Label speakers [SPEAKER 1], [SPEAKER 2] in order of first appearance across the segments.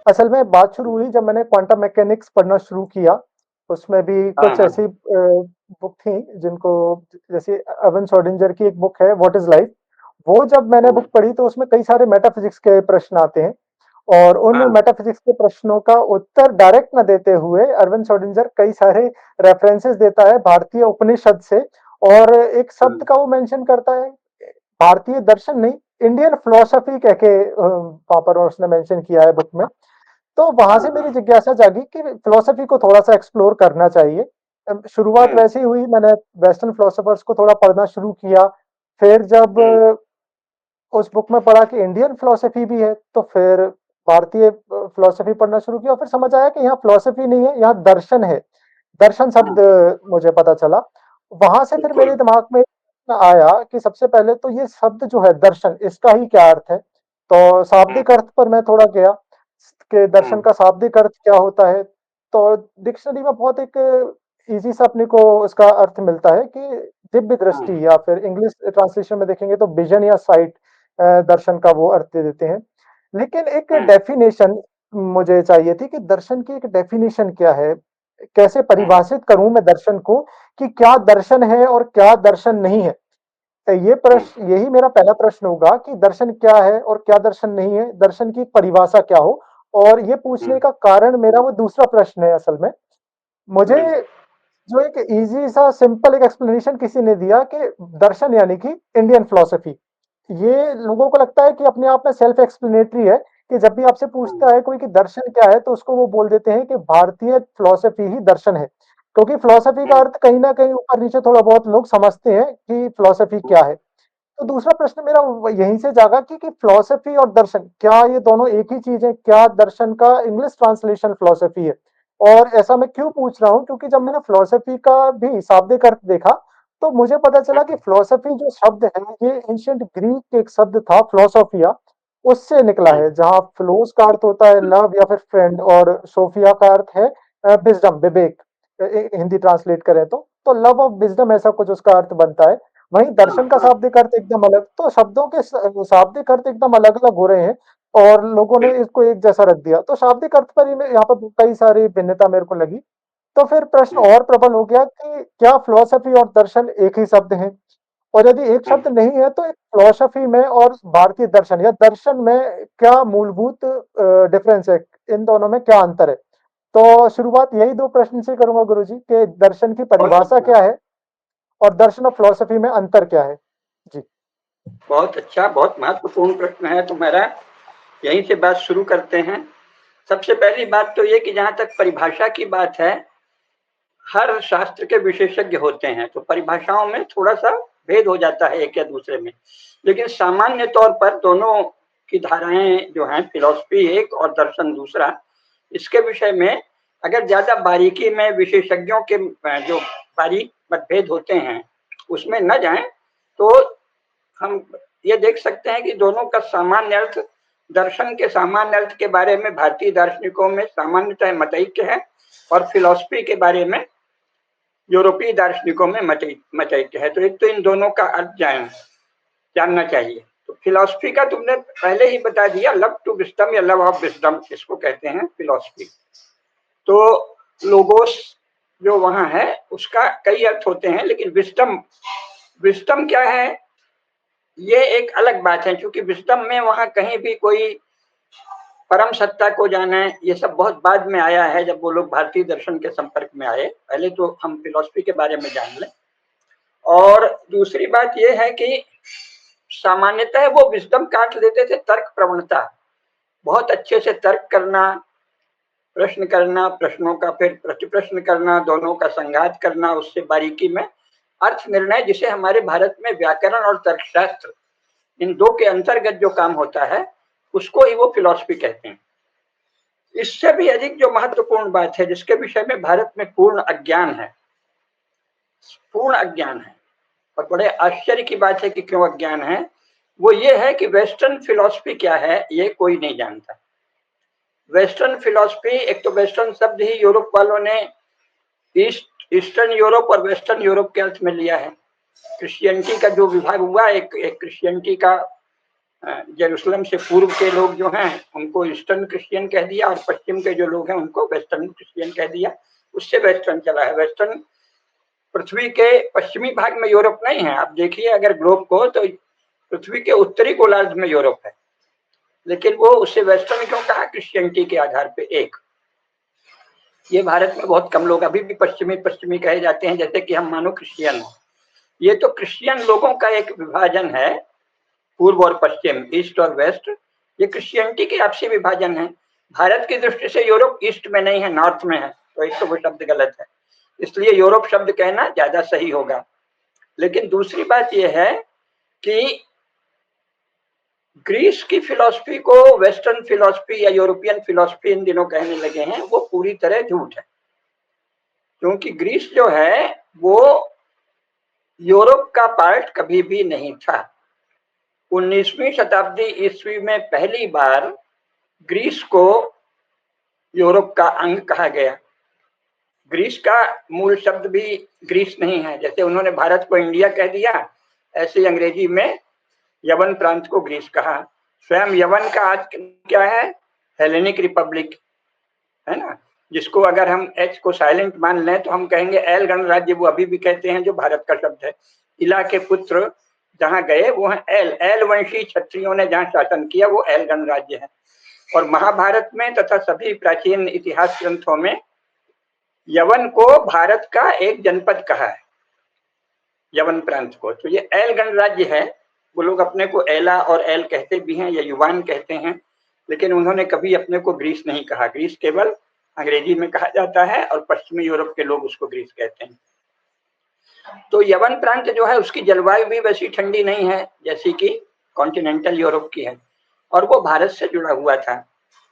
[SPEAKER 1] असल में बात शुरू हुई जब मैंने क्वांटम मैकेनिक्स पढ़ना शुरू किया। उसमें भी
[SPEAKER 2] हाँ
[SPEAKER 1] कुछ
[SPEAKER 2] हाँ।
[SPEAKER 1] ऐसी बुक थी जिनको, जैसे एवन शोडिंगर की एक बुक है व्हाट इज लाइफ। वो जब मैंने
[SPEAKER 2] हाँ
[SPEAKER 1] बुक पढ़ी तो उसमें कई सारे मेटाफिजिक्स के प्रश्न आते हैं, और उन
[SPEAKER 2] हाँ।
[SPEAKER 1] मेटाफिजिक्स के प्रश्नों का उत्तर डायरेक्ट न देते हुए अरविंद श्रोडिंगर कई सारे रेफरेंसेस देता है भारतीय उपनिषद से। और एक शब्द
[SPEAKER 2] हाँ
[SPEAKER 1] का वो मेंशन करता है, भारतीय दर्शन नहीं, इंडियन फिलोसफी कह के वहां पर उसने मेंशन किया है बुक में। तो वहां
[SPEAKER 2] हाँ
[SPEAKER 1] से मेरी
[SPEAKER 2] हाँ।
[SPEAKER 1] जिज्ञासा जागी कि फिलोसफी को थोड़ा सा एक्सप्लोर करना चाहिए। शुरुआत
[SPEAKER 2] हम्म
[SPEAKER 1] वैसे ही हुई, मैंने वेस्टर्न फिलोसफर्स को थोड़ा पढ़ना शुरू किया। फिर जब
[SPEAKER 2] हम्म
[SPEAKER 1] उस बुक में पढ़ा कि इंडियन फिलोसफी भी है, तो फिर भारतीय फिलोसफी पढ़ना शुरू किया, और फिर समझ आया कि यहाँ फिलोसफी नहीं है, यहाँ दर्शन है। दर्शन शब्द
[SPEAKER 2] हाँ।
[SPEAKER 1] मुझे पता चला। वहां से फिर
[SPEAKER 2] बिल्कुल।
[SPEAKER 1] मेरे दिमाग में आया कि सबसे पहले तो ये शब्द जो है दर्शन, इसका ही क्या अर्थ है। तो
[SPEAKER 2] हम्म
[SPEAKER 1] शाब्दिक अर्थ पर मैं थोड़ा गया कि दर्शन
[SPEAKER 2] हम्म
[SPEAKER 1] का शाब्दिक अर्थ क्या होता है। तो डिक्शनरी में बहुत एक इजी सा अपने को उसका अर्थ मिलता है कि दिव्य
[SPEAKER 2] हम्म
[SPEAKER 1] दृष्टि, या फिर इंग्लिश ट्रांसलेशन में देखेंगे तो विजन या साइट, दर्शन का वो अर्थ दे देते हैं। लेकिन एक
[SPEAKER 2] हम्म
[SPEAKER 1] डेफिनेशन मुझे चाहिए थी कि दर्शन की एक डेफिनेशन क्या है, कैसे
[SPEAKER 2] हम्म
[SPEAKER 1] परिभाषित करूं मैं दर्शन को, कि क्या दर्शन है और क्या दर्शन नहीं है। ये
[SPEAKER 2] हम्म
[SPEAKER 1] प्रश्न, यही मेरा पहला प्रश्न होगा कि दर्शन क्या है और क्या दर्शन नहीं है, दर्शन की परिभाषा क्या हो। और ये पूछने
[SPEAKER 2] हम्म
[SPEAKER 1] का कारण मेरा वो दूसरा प्रश्न है असल में। मुझे
[SPEAKER 2] हम्म
[SPEAKER 1] जो एक इजी सा सिंपल एक एक्सप्लेनेशन किसी ने दिया कि दर्शन यानी कि इंडियन फिलोसफी। ये लोगों को लगता है कि अपने आप में सेल्फ एक्सप्लेनेटरी है, कि जब भी आपसे
[SPEAKER 2] हम्म
[SPEAKER 1] पूछता है कोई कि दर्शन क्या है, तो उसको वो बोल देते हैं कि भारतीय फिलोसफी ही दर्शन है। क्योंकि फिलोसफी का
[SPEAKER 2] हम्म
[SPEAKER 1] अर्थ कहीं ना कहीं ऊपर नीचे थोड़ा बहुत लोग समझते हैं कि फिलोसफी
[SPEAKER 2] हम्म
[SPEAKER 1] क्या है। तो दूसरा प्रश्न मेरा यहीं से जागा कि फिलोसफी और दर्शन क्या ये दोनों एक ही चीज है, क्या दर्शन का इंग्लिश ट्रांसलेशन फिलोसफी है। और ऐसा मैं क्यों पूछ रहा हूँ, क्योंकि जब मैंने फिलोसफी का भी शाब्दिक अर्थ देखा, तो मुझे पता चला कि फिलोसफी जो शब्द है, ये एंशियंट ग्रीक एक शब्द था फिलोसोफिया, उससे निकला
[SPEAKER 2] हम्म
[SPEAKER 1] है, जहाँ फिलोस का अर्थ होता है लव या फिर फ्रेंड, और सोफिया का अर्थ है विजडम, विवेक। हिंदी ट्रांसलेट करें तो लव ऑफ विजडम ऐसा कुछ उसका अर्थ बनता है। वहीं
[SPEAKER 2] हाँ
[SPEAKER 1] दर्शन का
[SPEAKER 2] हाँ।
[SPEAKER 1] शाब्दिक अर्थ एकदम अलग, तो शब्दों के शाब्दिक अर्थ एकदम अलग अलग हो रहे हैं, और लोगों ने
[SPEAKER 2] बिल्कुल।
[SPEAKER 1] इसको एक जैसा रख दिया। तो शाब्दिक अर्थ पर ही यहाँ पर कई सारी भिन्नता मेरे को लगी। तो फिर प्रश्न
[SPEAKER 2] हम्म
[SPEAKER 1] और प्रबल हो गया कि क्या फिलोसफी और दर्शन एक ही शब्द है, और यदि एक
[SPEAKER 2] हम्म
[SPEAKER 1] शब्द नहीं है तो एक फिलोसफी में और भारतीय दर्शन या दर्शन में क्या मूलभूत डिफरेंस है, इन दोनों में क्या अंतर है। तो शुरुआत यही दो प्रश्न से करूंगा गुरुजी, कि दर्शन की
[SPEAKER 2] बहुत
[SPEAKER 1] परिभाषा
[SPEAKER 2] अच्छा।
[SPEAKER 1] क्या है, और दर्शन और फिलोसफी में अंतर क्या है। जी।
[SPEAKER 2] बहुत अच्छा, बहुत महत्वपूर्ण प्रश्न है तुम्हारा। यहीं से बात शुरू करते हैं। सबसे पहली बात तो ये कि जहाँ तक परिभाषा की बात है, हर शास्त्र के विशेषज्ञ होते हैं, तो परिभाषाओं में थोड़ा-सा भेद हो जाता है एक या दूसरे में। लेकिन सामान्य तौर पर दोनों की धाराएँ जो हैं, फिलॉसफी एक और दर्शन दूसरा, इसके विषय में अगर ज़्यादा बारीकी में विशेषज्ञों के जो बारीक मतभेद होते हैं, उसमें न जाएँ, तो हम ये देख सकते हैं कि दोनों का सामान्य अर्थ, दर्शन के सामान्य अर्थ के बारे में भारतीय दार्शनिकों में सामान्यतः मतैक्य है, और फिलॉसफी के बारे में यूरोपीय दार्शनिकों में मतैक्य है। तो एक तो इन दोनों का अर्थ जानना चाहिए। तो फिलॉसफी का तुमने पहले ही बता दिया, लव टू विस्डम या लव ऑफ विस्डम इसको कहते हैं फिलॉसफी। तो लोगोस जो वहाँ है उसका कई अर्थ होते हैं, लेकिन विस्डम विस्डम क्या है ये एक अलग बात है, क्योंकि विस्डम में वहाँ कहीं भी कोई परम सत्ता को जाना है, ये सब बहुत बाद में आया है, जब वो लोग भारतीय दर्शन के संपर्क में आए। पहले तो हम फिलॉसफी के बारे में जान लें। और दूसरी बात ये है कि सामान्यतः वो विजडम का अर्थ लेते थे तर्क प्रवणता, बहुत अच्छे से तर्क करना, प्रश्न करना, प्रश्नों का फिर प्रतिप्रश्न करना, दोनों का संघात करना, उससे बारीकी में अर्थ निर्णय, जिसे हमारे भारत में व्याकरण और तर्कशास्त्र इन दो के अंतर्गत जो काम होता है, उसको ही वो फिलॉसफी कहते हैं। इससे भी अधिक जो महत्वपूर्ण बात है, जिसके विषय में भारत में पूर्ण अज्ञान है, पूर्ण अज्ञान है, और बड़े आश्चर्य की बात है कि क्यों अज्ञान है, वो ये है कि वेस्टर्न फिलॉसफी क्या है ये कोई नहीं जानता। वेस्टर्न फिलॉसफी, एक तो वेस्टर्न शब्द ही यूरोप वालों ने ईस्टर्न यूरोप और वेस्टर्न यूरोप के अर्थ में लिया है। क्रिश्चियनिटी का जो विभाग हुआ, एक क्रिश्चियनिटी का जेरूसलम से पूर्व के लोग जो हैं उनको ईस्टर्न क्रिश्चियन कह दिया, और पश्चिम के जो लोग हैं उनको वेस्टर्न क्रिश्चियन कह दिया। उससे वेस्टर्न चला है। वेस्टर्न पृथ्वी के पश्चिमी भाग में यूरोप नहीं है। आप देखिए अगर ग्लोब को, तो पृथ्वी के उत्तरी गोलार्ध में यूरोप है, लेकिन वो उसे वेस्टर्न क्यों कहा? क्रिश्चियनिटी के आधार पे। एक ये भारत में बहुत कम लोग अभी भी पश्चिमी पश्चिमी कहे जाते हैं, जैसे कि हम मानो क्रिश्चियन हो। ये तो क्रिश्चियन लोगों का एक विभाजन है, पूर्व और पश्चिम, ईस्ट और वेस्ट। ये क्रिश्चियनिटी के आपसी विभाजन है। भारत की दृष्टि से यूरोप ईस्ट में नहीं है, नॉर्थ में है, तो एक तो वो शब्द गलत है, इसलिए यूरोप शब्द कहना ज्यादा सही होगा। लेकिन दूसरी बात यह है कि ग्रीस की फिलॉसफी को वेस्टर्न फिलॉसफी या यूरोपियन फिलॉसफी इन दिनों कहने लगे हैं, वो पूरी तरह झूठ है। क्योंकि ग्रीस जो है वो यूरोप का पार्ट कभी भी नहीं था। 19वीं शताब्दी ईस्वी में पहली बार ग्रीस को यूरोप का अंग कहा गया। ग्रीस का मूल शब्द भी ग्रीस नहीं है। जैसे उन्होंने भारत को इंडिया कह दिया, ऐसे अंग्रेजी में यवन प्रांत को ग्रीस कहा। स्वयं यवन का आज क्या है? हेलेनिक रिपब्लिक है ना, जिसको अगर हम एच को साइलेंट मान लें तो हम कहेंगे एल गणराज्य, वो अभी भी कहते हैं, जो भारत का शब्द है। इला के पुत्र जहाँ गए वो है एल, एल वंशी क्षत्रियों ने जहाँ शासन किया वो एल गणराज्य है। और महाभारत में तथा सभी प्राचीन इतिहास ग्रंथों में यवन को भारत का एक जनपद कहा है, यवन प्रांत को। तो ये एल गणराज्य है। वो लोग अपने को एला और एल कहते भी हैं या युवान कहते हैं, लेकिन उन्होंने कभी अपने को ग्रीस नहीं कहा। ग्रीस केवल अंग्रेजी में कहा जाता है और पश्चिमी यूरोप के लोग उसको ग्रीस कहते हैं। तो यवन प्रांत जो है उसकी जलवायु भी वैसी ठंडी नहीं है जैसी कि कॉन्टिनेंटल यूरोप की है, और वो भारत से जुड़ा हुआ था,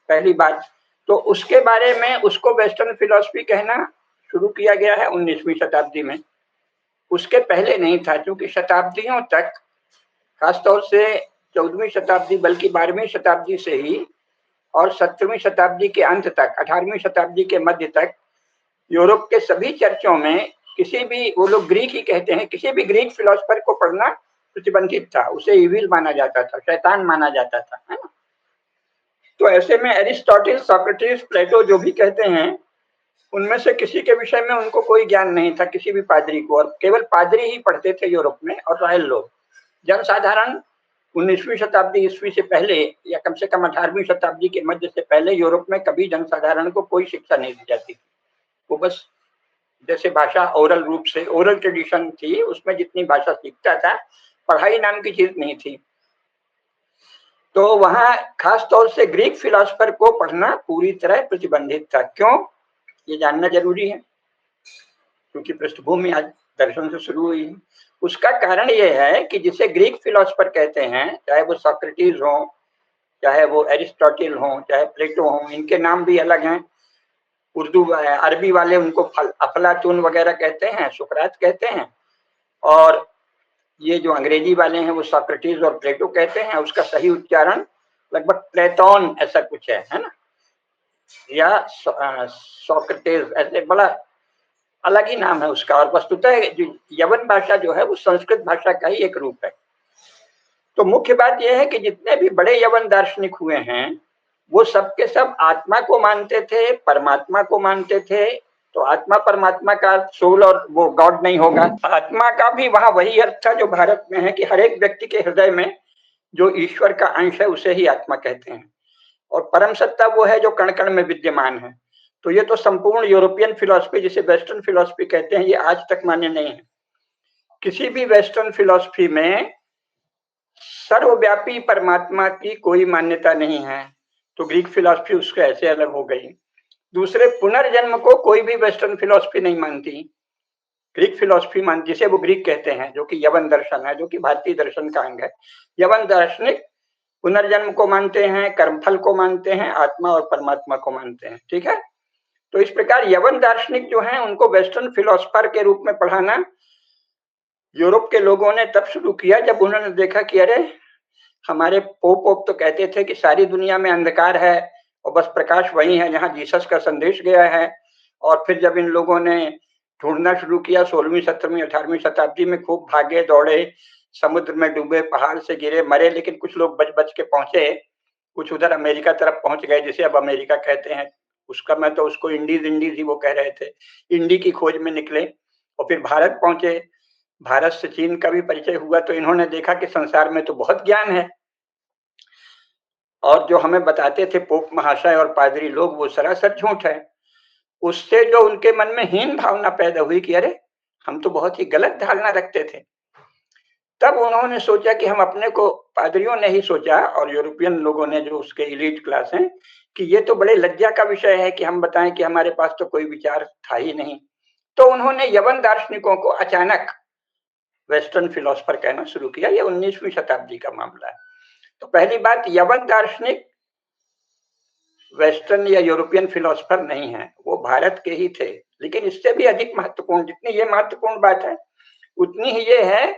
[SPEAKER 2] पहली बात। तो उसके बारे में उसको वेस्टर्न फिलॉसफी कहना शुरू किया गया है 19वीं शताब्दी में। उसके पहले नहीं था, क्योंकि शताब्दियों तक, खासतौर से 14वीं शताब्दी बल्कि 12वीं शताब्दी से ही और 17वीं शताब्दी के अंत तक, 18वीं शताब्दी के मध्य तक यूरोप के सभी चर्चों में किसी भी, वो लोग ग्रीक ही कहते हैं, किसी भी ग्रीक फिलोसफर को पढ़ना प्रतिबंधित था। उसे इविल माना जाता था, शैतान माना जाता था, है ना। तो ऐसे में एरिस्टोटल, सोक्रेटिस, प्लेटो जो भी कहते हैं, उनमें से किसी के विषय में उनको कोई ज्ञान नहीं था, किसी भी पादरी को। और केवल पादरी ही पढ़ते थे यूरोप में, और रॉयल लोग। जनसाधारण 19वीं शताब्दी ईस्वी से पहले, या कम से कम 18वीं शताब्दी के मध्य से पहले यूरोप में कभी जनसाधारण को कोई शिक्षा नहीं दी जाती। वो बस जैसे भाषा ओरल रूप से, ओरल ट्रेडिशन थी, उसमें जितनी भाषा सीखता था, पढ़ाई नाम की चीज नहीं थी। तो वहां खास तौर से ग्रीक फिलोसफर को पढ़ना पूरी तरह प्रतिबंधित था। क्यों? ये जानना जरूरी है, क्योंकि पृष्ठभूमि आज दर्शन से शुरू हुई है। उसका कारण यह है कि जिसे ग्रीक फिलोसफर कहते हैं, चाहे वो सोक्रेटिस हो, चाहे वो एरिस्टोटल हो, चाहे प्लेटो हो, इनके नाम भी अलग हैं। उर्दू अरबी वाले उनको अफलातून वगैरह कहते हैं, सुकरात कहते हैं, और ये जो अंग्रेजी वाले हैं वो सोक्रेटिस और प्लेटो कहते हैं। उसका सही उच्चारण लगभग प्लेटोन ऐसा कुछ है ना, या सोक्रेटिस, ऐसे बड़ा अलग ही नाम है उसका। और वस्तुतः यवन भाषा जो है वो संस्कृत भाषा का ही एक रूप है। तो मुख्य बात यह है कि जितने भी बड़े यवन दार्शनिक हुए हैं वो सबके सब आत्मा को मानते थे, परमात्मा को मानते थे। तो आत्मा परमात्मा का सोल और वो गॉड नहीं होगा। आत्मा का भी वहां वही अर्थ था जो भारत में है, कि हर एक व्यक्ति के हृदय में जो ईश्वर का अंश है उसे ही आत्मा कहते हैं, और परम सत्ता वो है जो कण कण में विद्यमान है। तो ये तो संपूर्ण यूरोपियन फिलॉसफी, जिसे वेस्टर्न फिलॉसफी कहते हैं, ये आज तक मान्य नहीं है। किसी भी वेस्टर्न फिलॉसफी में सर्वव्यापी परमात्मा की कोई मान्यता नहीं है। तो ग्रीक फिलॉसफी उसके ऐसे अलग हो गई। दूसरे, पुनर्जन्म को कोई भी वेस्टर्न फिलॉसफी नहीं मानती, ग्रीक फिलॉसफी मानती, जिसे वो ग्रीक कहते हैं, जो कि यवन दर्शन है, जो कि भारतीय दर्शन का अंग है। यवन दार्शनिक पुनर्जन्म को मानते हैं, कर्मफल को मानते हैं, आत्मा और परमात्मा को मानते हैं। ठीक है। तो इस प्रकार यवन दार्शनिक जो हैं उनको वेस्टर्न फिलोसफर के रूप में पढ़ाना यूरोप के लोगों ने तब शुरू किया जब उन्होंने देखा कि अरे, हमारे पोप तो कहते थे कि सारी दुनिया में अंधकार है और बस प्रकाश वही है जहाँ जीसस का संदेश गया है। और फिर जब इन लोगों ने ढूंढना शुरू किया 16वीं 17वीं 18वीं शताब्दी में, खूब भागे दौड़े, समुद्र में डूबे, पहाड़ से गिरे, मरे, लेकिन कुछ लोग बच-बच के पहुँचे। कुछ उधर अमेरिका तरफ पहुँच गए, जिसे अब अमेरिका कहते हैं। उसका मैं तो उसको इंडीज़ ही वो कह रहे थे। इंडी की खोज में निकले और फिर भारत पहुँचे। भारत से चीन का भी परिचय हुआ, तो इन्होंने देखा कि संसार में तो बहुत ज्ञान है। और जो हमें बताते थे पोप महाशय और पादरी लोग, वो सरासर झूठ है। उससे जो उनके मन में हीन भावना पैदा हुई कि अरे! हम तो बहुत ही गलत धारणा रखते थे। तब उन्होंने सोचा कि हम अपने को, पादरियों ने ही सोचा और यूरोपियन लोगों ने, जो उसके एलीट क्लास हैं, कि ये तो बड़े लज्जा का विषय है कि हम बताएँ कि हमारे पास तो कोई विचार था ही नहीं। तो उन्होंने यवन दार्शनिकों को अचानक वेस्टर्न फिलॉसफर कहना शुरू किया। ये 19वीं शताब्दी का मामला है। तो पहली बात, यवन दार्शनिक वेस्टर्न या यूरोपियन फिलॉसफर नहीं है, वो भारत के ही थे। लेकिन इससे भी अधिक महत्वपूर्ण, जितनी ये महत्वपूर्ण बात है, उतनी ही ये है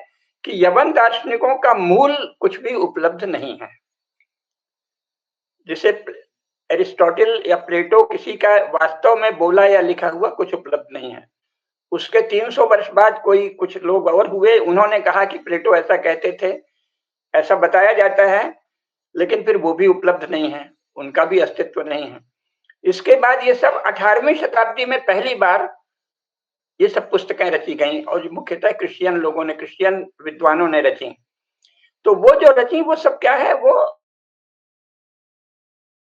[SPEAKER 2] कि यवन दार्शनिकों का मूल कुछ भी उपलब्ध नहीं है। जिसे एरिस्टोटल या प्लेटो किसी का वास्तव में बोला या लिखा हुआ कुछ उपलब्ध नहीं है। उसके 300 वर्ष बाद कोई कुछ लोग और हुए, उन्होंने कहा कि प्लेटो ऐसा कहते थे, ऐसा बताया जाता है, लेकिन फिर वो भी उपलब्ध नहीं है, उनका भी अस्तित्व नहीं है। इसके बाद ये सब 18वीं शताब्दी में पहली बार ये सब पुस्तकें रची गई, और मुख्यतः क्रिश्चियन लोगों ने, क्रिश्चियन विद्वानों ने रची। तो वो जो रची वो सब क्या है, वो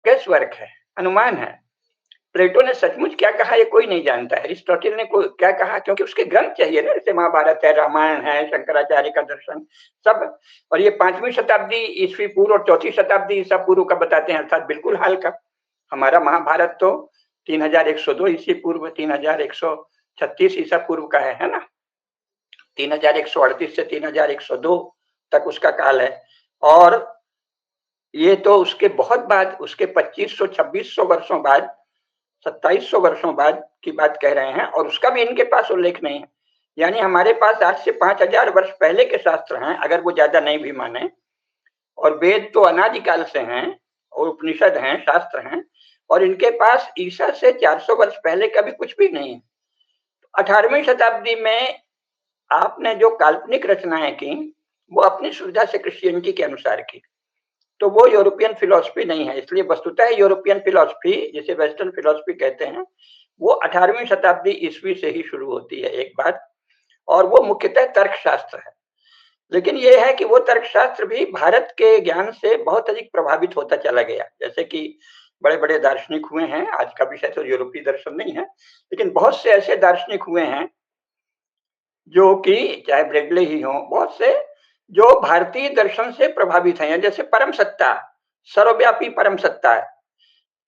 [SPEAKER 2] गैस वर्क है, अनुमान है। प्लेटो ने सचमुच क्या कहा ये कोई नहीं जानता है। अरिस्टोटल ने क्या कहा, क्योंकि उसके ग्रंथ चाहिए ना, जैसे महाभारत है, रामायण है, शंकराचार्य का दर्शन, सब। और ये 5वीं शताब्दी ईस्वी पूर्व और 4वीं शताब्दी ईसा पूर्व का बताते हैं, अर्थात बिल्कुल हाल का। हमारा महाभारत तो 3102 ईस्वी पूर्व, 3136 ईसा पूर्व का है ना। 3138 से 3102 तक उसका काल है। और ये तो उसके बहुत बाद, उसके 2500-2600 वर्षों बाद, 2700 वर्षों बाद की बात कह रहे हैं, और उसका भी इनके पास उल्लेख नहीं है। यानी हमारे पास आज से 5000 वर्ष पहले के शास्त्र हैं, अगर वो ज्यादा नहीं भी माने। और वेद तो अनादिकाल से हैं, और उपनिषद हैं, शास्त्र हैं, और इनके पास ईसा से 400 वर्ष पहले का भी कुछ भी नहीं है। 18वीं शताब्दी में आपने जो काल्पनिक रचनाएं की, वो अपनी सुविधा से क्रिश्चियनिटी के अनुसार की, तो वो यूरोपियन फिलॉसफी नहीं है। इसलिए वस्तुतः यूरोपियन फिलॉसफी, जिसे वेस्टर्न फिलॉसफी कहते हैं, वो 18वीं शताब्दी ईस्वी से ही शुरू होती है, एक बात। और वो मुख्यतः तर्कशास्त्र है। लेकिन ये है कि वो तर्कशास्त्र भी भारत के ज्ञान से बहुत अधिक प्रभावित होता चला गया। जैसे कि बड़े बड़े दार्शनिक हुए हैं, आज का विषय तो यूरोपीय दर्शन नहीं है, लेकिन बहुत से ऐसे दार्शनिक हुए हैं जो कि, चाहे ब्रेडले ही हो, बहुत से जो भारतीय दर्शन से प्रभावित हैं। जैसे परम सत्ता, सर्वव्यापी परम सत्ता है,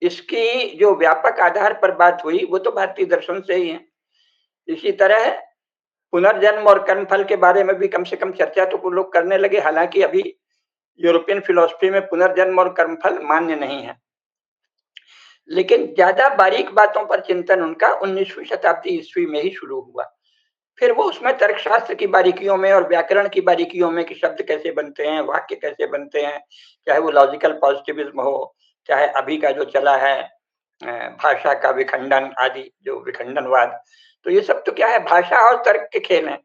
[SPEAKER 2] इसकी जो व्यापक आधार पर बात हुई, वो तो भारतीय दर्शन से ही है। इसी तरह पुनर्जन्म और कर्मफल के बारे में भी कम से कम चर्चा तो कुछ लोग करने लगे, हालांकि अभी यूरोपियन फिलॉसफी में पुनर्जन्म और कर्मफल मान्य नहीं है। लेकिन ज्यादा बारीक बातों पर चिंतन उनका 19वीं शताब्दी ईस्वी में ही शुरू हुआ। फिर वो उसमें तर्कशास्त्र की बारीकियों में और व्याकरण की बारीकियों में, कि शब्द कैसे बनते हैं, वाक्य कैसे बनते हैं, चाहे वो लॉजिकल पॉजिटिविज्म हो, चाहे अभी का जो चला है भाषा का विखंडन आदि, जो विखंडनवाद, तो ये सब तो क्या है, भाषा और तर्क के खेल हैं।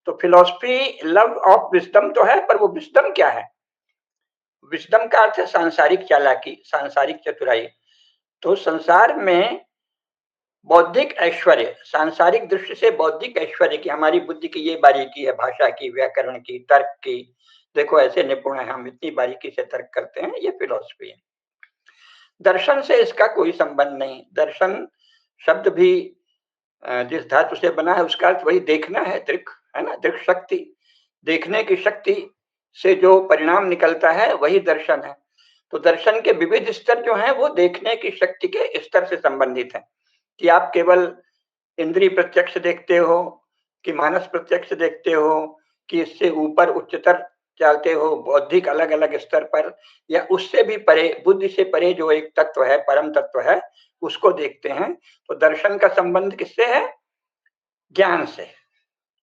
[SPEAKER 2] तो फिलॉसफी लव ऑफ विजडम तो है, पर वो विजडम क्या है? विजडम का अर्थ है सांसारिक चालाकी, सांसारिक चतुराई। तो संसार में बौद्धिक ऐश्वर्य, सांसारिक दृष्टि से बौद्धिक ऐश्वर्य की, हमारी बुद्धि की ये बारीकी है, भाषा की, व्याकरण की, तर्क की, देखो ऐसे निपुण है हम, इतनी बारीकी से तर्क करते हैं, ये फिलॉसफी है। दर्शन से इसका कोई संबंध नहीं। दर्शन शब्द भी जिस धातु से बना है, उसका अर्थ वही देखना है, दृक है ना, दृक शक्ति, देखने की शक्ति से जो परिणाम निकलता है वही दर्शन है। तो दर्शन के विविध स्तर जो हैं, वो देखने की शक्ति के स्तर से संबंधित हैं, कि आप केवल इंद्रिय प्रत्यक्ष देखते हो, कि मानस प्रत्यक्ष देखते हो, कि इससे ऊपर उच्चतर चलते हो, बौद्धिक अलग अलग स्तर पर, या उससे भी परे, बुद्धि से परे जो एक तत्व है, परम तत्व है, उसको देखते हैं। तो दर्शन का संबंध किससे है? ज्ञान से।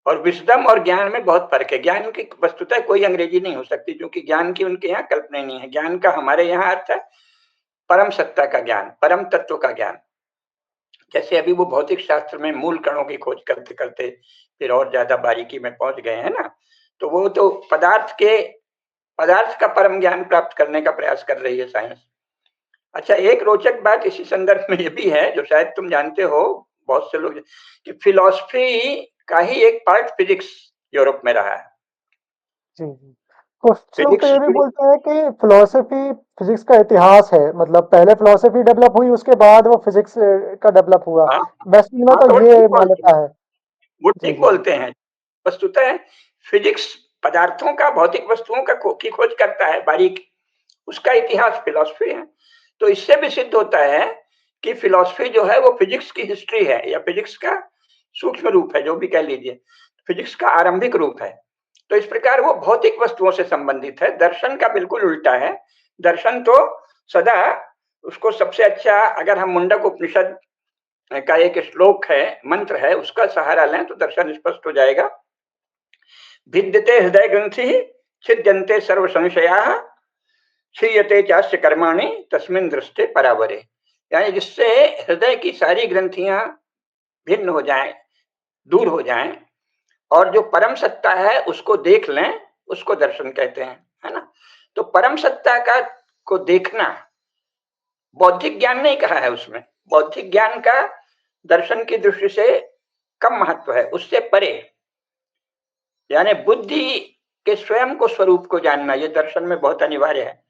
[SPEAKER 2] और विजडम और ज्ञान में बहुत फर्क है। ज्ञान की वस्तुतः कोई अंग्रेजी नहीं हो सकती, क्योंकि ज्ञान की उनके यहाँ कल्पना नहीं है। ज्ञान का हमारे यहाँ अर्थ है परम सत्ता का ज्ञान, परम तत्व का ज्ञान। जैसे अभी वो भौतिक शास्त्र में मूल कणों की खोज करते करते फिर और ज्यादा बारीकी में पहुंच गए हैं ना, तो वो तो पदार्थ का परम ज्ञान प्राप्त करने का प्रयास कर रही है साइंस। अच्छा, एक रोचक बात इसी संदर्भ में ये भी है, जो शायद तुम जानते हो, बहुत से लोग, कि फिलॉसफी का ही एक पार्ट फिजिक्स यूरोप में रहा है।
[SPEAKER 1] जी, जी। कुछ लोग तो
[SPEAKER 2] फिजिक्स
[SPEAKER 1] ये भी
[SPEAKER 2] भी
[SPEAKER 1] बोलते हैं कि फिलॉसफी फिजिक्स का इतिहास है, मतलब पहले फिलॉसफी डेवलप हुई, उसके बाद वो फिजिक्स का डेवलप हुआ।
[SPEAKER 2] हाँ,
[SPEAKER 1] वेस्टर्न में
[SPEAKER 2] हाँ,
[SPEAKER 1] तो
[SPEAKER 2] तो वो
[SPEAKER 1] ये
[SPEAKER 2] ठीक बोलते हैं,
[SPEAKER 1] मान्यता है।
[SPEAKER 2] वो
[SPEAKER 1] जी,
[SPEAKER 2] ठीक
[SPEAKER 1] जी, जी।
[SPEAKER 2] बोलते हैं। वस्तुतः फिजिक्स पदार्थों का, भौतिक वस्तुओं का की खोज करता है बारीक, उसका इतिहास फिलॉसफी है। तो इससे भी सिद्ध होता है कि फिलॉसफी जो है वो फिजिक्स की हिस्ट्री है, या फिजिक्स का सूक्ष्म रूप है, जो भी कह लीजिए, फिजिक्स का आरंभिक रूप है। तो इस प्रकार वो भौतिक वस्तुओं से संबंधित है। दर्शन का बिल्कुल उल्टा है। दर्शन तो सदा, उसको सबसे अच्छा, अगर हम मुंडक उपनिषद का एक श्लोक है, मंत्र है, उसका सहारा लें तो दर्शन स्पष्ट हो जाएगा। भिद्यते हृदय ग्रंथि, छिद्यन्ते सर्व संशयाः, क्षीयते चास्य कर्माणि, तस्मिन् दृष्टे परावरे। यानी जिससे हृदय की सारी ग्रंथियां भिन्न हो जाएं, दूर हो जाएं, और जो परम सत्ता है उसको देख लें, उसको दर्शन कहते हैं, है ना। तो परम सत्ता का को देखना, बौद्धिक ज्ञान नहीं कहा है उसमें। बौद्धिक ज्ञान का दर्शन की दृष्टि से कम महत्व है, उससे परे, यानी बुद्धि के स्वयं को, स्वरूप को जानना, ये दर्शन में बहुत अनिवार्य है।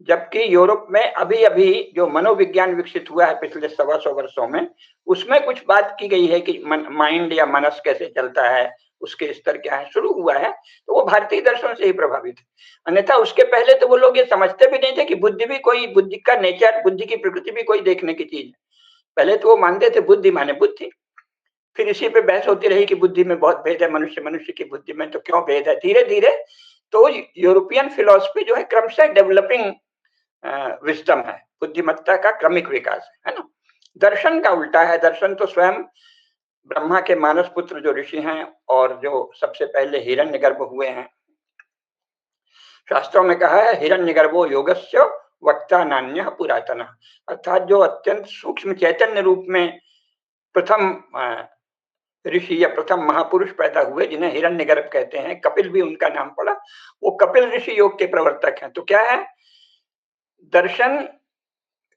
[SPEAKER 2] जबकि यूरोप में अभी अभी जो मनोविज्ञान विकसित हुआ है पिछले 125 वर्षों में, उसमें कुछ बात की गई है कि माइंड या मनस कैसे चलता है, उसके स्तर क्या है, शुरू हुआ है। तो वो भारतीय दर्शन से ही प्रभावित है। अन्यथा उसके पहले तो वो लोग ये समझते भी नहीं थे कि बुद्धि भी कोई, बुद्धि का नेचर, बुद्धि की प्रकृति भी कोई देखने की चीज है। पहले तो वो मानते थे बुद्धि माने बुद्धि। फिर इसी पे बहस होती रही कि बुद्धि में बहुत भेद है, मनुष्य मनुष्य की बुद्धि में तो क्यों भेद है। धीरे धीरे तो यूरोपियन फिलॉसफी जो है क्रमशः डेवलपिंग विजडम है, बुद्धिमत्ता का क्रमिक विकास है ना। दर्शन का उल्टा है। दर्शन तो स्वयं ब्रह्मा के मानस पुत्र जो ऋषि हैं, और जो सबसे पहले हिरण्यगर्भ हुए हैं, शास्त्रों में कहा है हिरण्यगर्भो योगस्य वक्ता नान्यः पुरातनः, अर्थात जो अत्यंत सूक्ष्म चैतन्य रूप में प्रथम ऋषि या प्रथम महापुरुष पैदा हुए, जिन्हें हिरण्यगर्भ कहते हैं, कपिल भी उनका नाम पड़ा, वो कपिल ऋषि योग के प्रवर्तक हैं। तो क्या है, दर्शन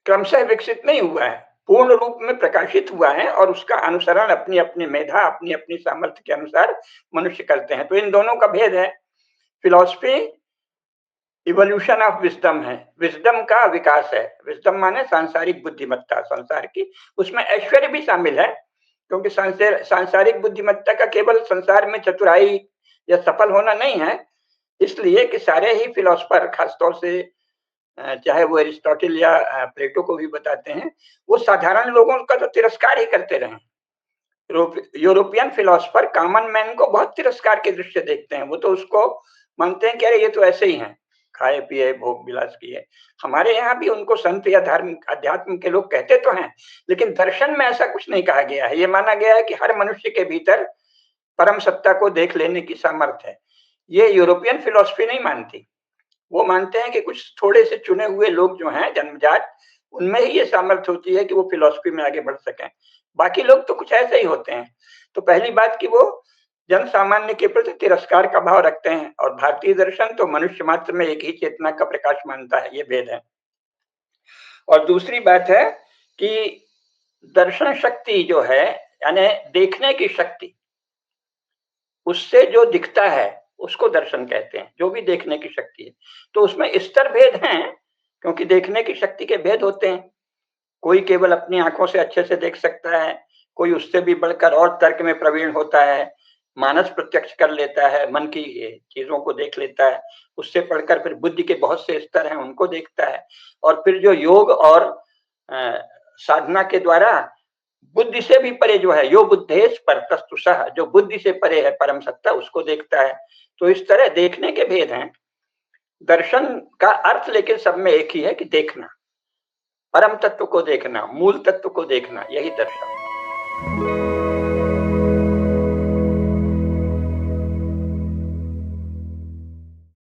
[SPEAKER 2] क्रमशः विकसित नहीं हुआ है, पूर्ण रूप में प्रकाशित हुआ है, और उसका अनुसरण अपनी अपनी मेधा, अपनी अपनी सामर्थ्य के अनुसार मनुष्य करते हैं। तो इन दोनों का भेद है। फिलॉसफी इवोल्यूशन ऑफ विजडम है, विजडम का विकास है। विजडम माने सांसारिक बुद्धिमत्ता, संसार की, उसमें ऐश्वर्य भी शामिल है, क्योंकि सांसारिक बुद्धिमत्ता का केवल संसार में चतुराई या सफल होना नहीं है। इसलिए कि सारे ही फिलोसफर, खासतौर से चाहे वो एरिस्टोटल या प्लेटो को भी बताते हैं, वो साधारण लोगों का तो तिरस्कार ही करते रहे। यूरोपियन फिलोसफर कॉमन मैन को बहुत तिरस्कार के दृष्टि से देखते हैं। वो तो उसको मानते हैं कि अरे ये तो ऐसे ही हैं, खाए पिए भोग विलास किए। हमारे यहाँ भी उनको संत या धार्मिक अध्यात्म के लोग कहते तो हैं, लेकिन दर्शन में ऐसा कुछ नहीं कहा गया है। ये माना गया है कि हर मनुष्य के भीतर परम सत्ता को देख लेने की सामर्थ्य है। ये यूरोपियन फिलोसफी नहीं मानती। वो मानते हैं कि कुछ थोड़े से चुने हुए लोग जो हैं जन्मजात, उनमें ही ये सामर्थ्य होती है कि वो फिलॉसफी में आगे बढ़ सकें। बाकी लोग तो कुछ ऐसे ही होते हैं। तो पहली बात कि वो जन सामान्य के प्रति तिरस्कार का भाव रखते हैं, और भारतीय दर्शन तो मनुष्य मात्र में एक ही चेतना का प्रकाश मानता है। ये भेद है। और दूसरी बात है कि दर्शन शक्ति जो है, यानी देखने की शक्ति, उससे जो दिखता है उसको दर्शन कहते हैं, जो भी देखने की शक्ति है। तो उसमें स्तर भेद हैं, क्योंकि देखने की शक्ति के भेद होते हैं। कोई केवल अपनी आंखों से अच्छे से देख सकता है, कोई उससे भी बढ़कर और तर्क में प्रवीण होता है, मानस प्रत्यक्ष कर लेता है, मन की चीजों को देख लेता है, उससे पढ़कर फिर बुद्धि के बहुत से स्तर हैं, उनको देखता है, और फिर जो योग और साधना के द्वारा बुद्धि से भी परे जो है, यो बुद्धेश परतस्तुषः, जो बुद्धि से परे है परम सत्ता, उसको देखता है। तो इस तरह देखने के भेद हैं। दर्शन का अर्थ लेकिन सब में एक ही है कि देखना, परम तत्व को देखना, मूल तत्व को देखना, यही दर्शन।